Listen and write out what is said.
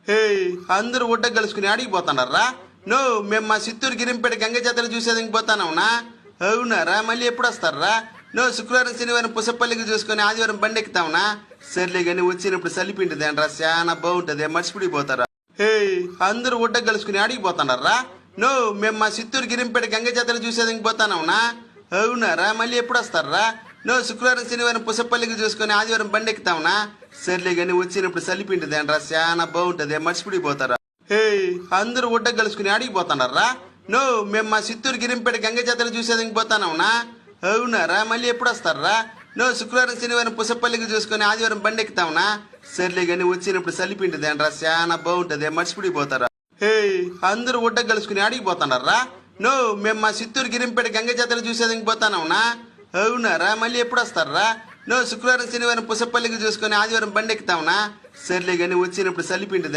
హే, అందరూ ఒడ్డ కలుసుకుని ఆడిగిపోతున్నారా? నో, మేము మా చిత్తూరు గిరింపేట గంగ జాతర చూసేదానికి పోతానవునా? అవునారా? మళ్ళీ ఎప్పుడు వస్తారా? నో, శుక్రవారం శనివారం పుసపల్లికి చూసుకొని ఆదివారం బండి ఎక్కుతావునా? సర్లే కానీ వచ్చినప్పుడు సలిపిండిది అంటారా, చాలా బాగుంటది, మర్చిపిడిపోతారా? హే, అందరూ ఒడ్డ కలుసుకుని ఆడిగిపోతున్నారా? నో, మేము మా చిత్తూరు గిరింపేట గంగ జాతర చూసేదానికి పోతానవునా? అవునారా? మళ్ళీ ఎప్పుడు వస్తారా? నో, శుక్రవారం శనివారం పుసపల్లికి చూసుకొని ఆదివారం బండి ఎక్కుతావునా? సర్లే కానీ వచ్చినప్పుడు సలిపిండిది అంటారా, చాలా బాగుంటది, మర్చిపిడిపోతారా? హే, అందరూ ఒడ్డ కలుసుకుని ఆడిగిపోతున్నారా? నో, మేము మా చిత్తూరు గిరింపేట గంగ జాతర చూసేదానికి పోతానవునా? అవునారా? మళ్ళీ ఎప్పుడు వస్తారా? నో, శుక్రవారం శనివారం పుసపల్లికి చూసుకొని ఆదివారం బండి ఎక్కుతావునా? సర్లే కానీ వచ్చినప్పుడు సలిపిండిది అంటారా, చాలా బాగుంటది, మర్చిపిడిపోతారా? హే, అందరూ ఒడ్డ కలుసుకుని ఆడిగిపోతున్నారా? నో, మేము మా చిత్తూరు గిరింపేట గంగ జాతర చూసేదానికి పోతానవునా? అవునారా? మళ్ళీ ఎప్పుడు వస్తారా? నో, శుక్రవారం శనివారం పుసపల్లికి చూసుకొని ఆదివారం బండి ఎక్కుతావునా? సర్లే కానీ వచ్చినప్పుడు సలిపిండిది